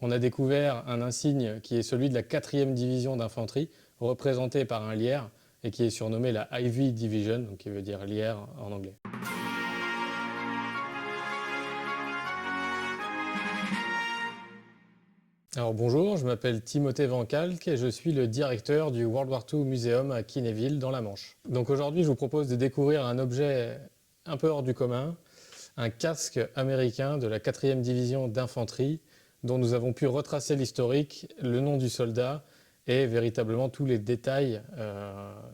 On a découvert un insigne qui est celui de la 4e division d'infanterie, représenté par un lierre, et qui est surnommé la Ivy Division, donc qui veut dire lierre en anglais. Alors bonjour, je m'appelle Timothée Van Kalk et je suis le directeur du World War II Museum à Kinéville dans la Manche. Donc aujourd'hui je vous propose de découvrir un objet un peu hors du commun, un casque américain de la 4e division d'infanterie dont nous avons pu retracer l'historique, le nom du soldat et véritablement tous les détails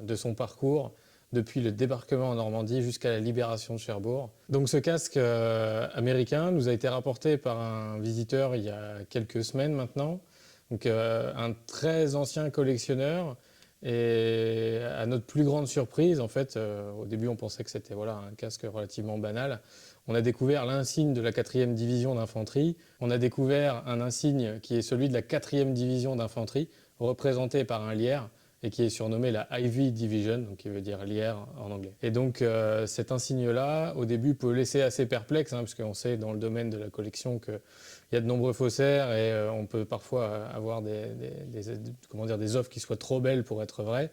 de son parcours depuis le débarquement en Normandie jusqu'à la libération de Cherbourg. Donc ce casque américain nous a été rapporté par un visiteur il y a quelques semaines maintenant, donc un très ancien collectionneur. Et à notre plus grande surprise, en fait, au début on pensait que c'était voilà, un casque relativement banal, on a découvert l'insigne de la 4e division d'infanterie, on a découvert un insigne qui est celui de la 4e division d'infanterie, représenté par un lierre, et qui est surnommé la Ivy Division, donc qui veut dire lierre en anglais. Et donc cet insigne-là, au début, peut laisser assez perplexe, hein, parce qu'on sait dans le domaine de la collection qu'il y a de nombreux faussaires et on peut parfois avoir des offres qui soient trop belles pour être vraies.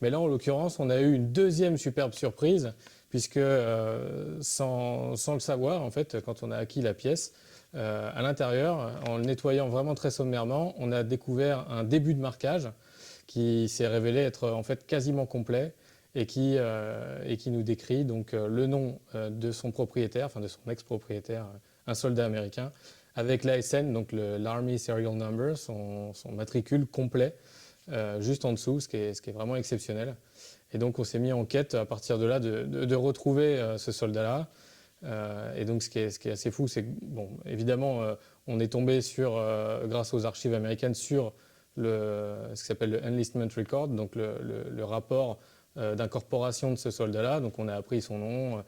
Mais là, en l'occurrence, on a eu une deuxième superbe surprise, puisque sans le savoir, en fait, quand on a acquis la pièce, à l'intérieur, en le nettoyant vraiment très sommairement, on a découvert un début de marquage qui s'est révélé être en fait quasiment complet et qui nous décrit donc le nom de son propriétaire, enfin de son ex-propriétaire, un soldat américain, avec l'ASN, donc l'Army Serial Number, son matricule complet, juste en dessous, ce qui est vraiment exceptionnel. Et donc on s'est mis en quête à partir de là de retrouver ce soldat-là. Et donc ce qui est assez fou, c'est que, bon, évidemment, on est tombé grâce aux archives américaines sur ce qui s'appelle le Enlistment Record, donc le rapport d'incorporation de ce soldat-là. Donc on a appris son nom,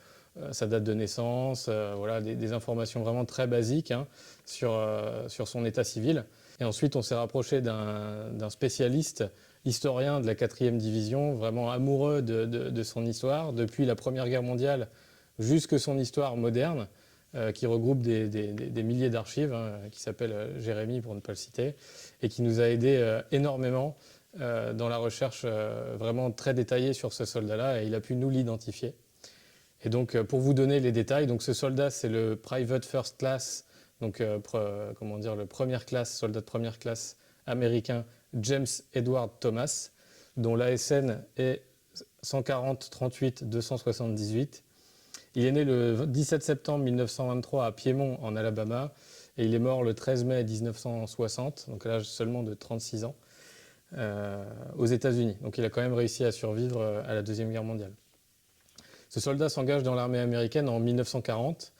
sa date de naissance, voilà, des informations vraiment très basiques hein, sur son état civil. Et ensuite on s'est rapproché d'un spécialiste historien de la 4e division, vraiment amoureux de son histoire, depuis la Première Guerre mondiale jusque son histoire moderne, qui regroupe des milliers d'archives, hein, qui s'appelle Jérémy pour ne pas le citer, et qui nous a aidé énormément dans la recherche vraiment très détaillée sur ce soldat-là, et il a pu nous l'identifier. Et donc pour vous donner les détails, donc ce soldat c'est le Private First Class, donc comment dire, le soldat de première classe américain James Edward Thomas, dont l'ASN est 140 38 278. Il est né le 17 septembre 1923 à Piémont, en Alabama, et il est mort le 13 mai 1960, donc à l'âge seulement de 36 ans, aux États-Unis. Donc il a quand même réussi à survivre à la Deuxième Guerre mondiale. Ce soldat s'engage dans l'armée américaine en 1940,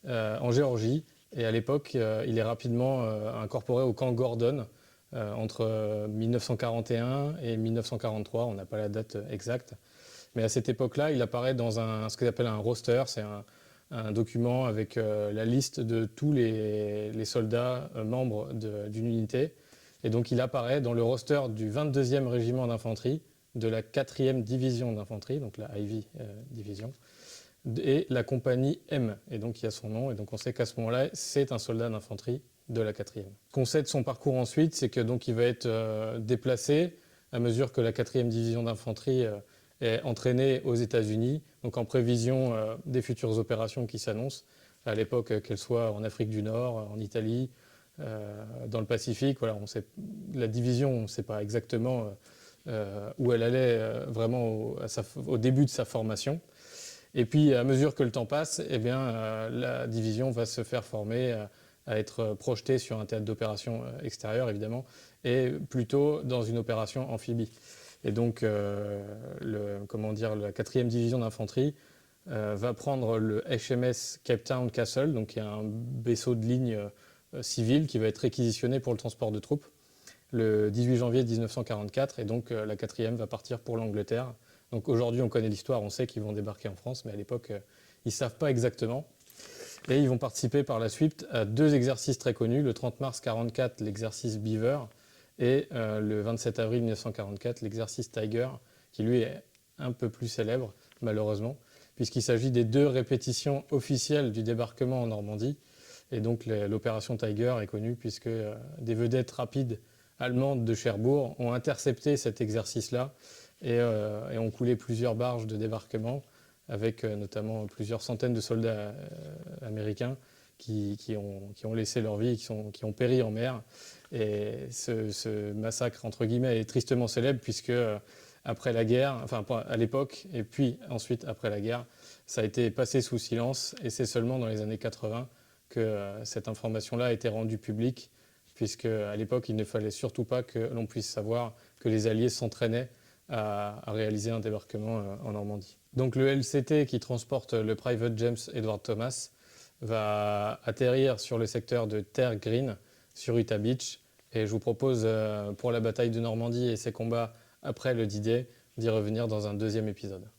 en Géorgie, et à l'époque, il est rapidement incorporé au camp Gordon, entre 1941 et 1943, on n'a pas la date exacte. Mais à cette époque-là, il apparaît dans ce qu'on appelle un roster, c'est un document avec la liste de tous les soldats membres d'une unité. Et donc il apparaît dans le roster du 22e régiment d'infanterie, de la 4e division d'infanterie, donc la Ivy Division, et la compagnie M. Et donc il y a son nom, et donc on sait qu'à ce moment-là, c'est un soldat d'infanterie de la 4e. Ce qu'on sait de son parcours ensuite, c'est que donc il va être déplacé à mesure que la 4e division d'infanterie est entraînée aux États-Unis, donc en prévision des futures opérations qui s'annoncent, à l'époque qu'elles soient en Afrique du Nord, en Italie, dans le Pacifique. Voilà, la division, on ne sait pas exactement où elle allait vraiment au début de sa formation. Et puis, à mesure que le temps passe, eh bien, la division va se faire former à être projetée sur un théâtre d'opération extérieur, évidemment, et plutôt dans une opération amphibie. Et donc, la 4e division d'infanterie va prendre le HMS Cape Town Castle, donc qui est un vaisseau de ligne civil qui va être réquisitionné pour le transport de troupes le 18 janvier 1944. Et donc, la 4e va partir pour l'Angleterre. Donc aujourd'hui, on connaît l'histoire, on sait qu'ils vont débarquer en France, mais à l'époque, ils ne savent pas exactement. Et ils vont participer par la suite à 2 exercices très connus, le 30 mars 1944, l'exercice Beaver, et le 27 avril 1944, l'exercice Tiger, qui lui est un peu plus célèbre, malheureusement, puisqu'il s'agit des 2 répétitions officielles du débarquement en Normandie. Et donc l'opération Tiger est connue puisque des vedettes rapides allemandes de Cherbourg ont intercepté cet exercice-là et ont coulé plusieurs barges de débarquement avec notamment plusieurs centaines de soldats américains qui ont laissé leur vie, qui ont péri en mer. Et ce massacre, entre guillemets, est tristement célèbre puisque après la guerre, enfin à l'époque, et puis ensuite après la guerre, ça a été passé sous silence et c'est seulement dans les années 80 que cette information-là a été rendue publique, puisque à l'époque, il ne fallait surtout pas que l'on puisse savoir que les Alliés s'entraînaient à réaliser un débarquement en Normandie. Donc le LCT qui transporte le Private James Edward Thomas va atterrir sur le secteur de Terre Green, sur Utah Beach, et je vous propose pour la bataille de Normandie et ses combats après le D-Day d'y revenir dans un deuxième épisode.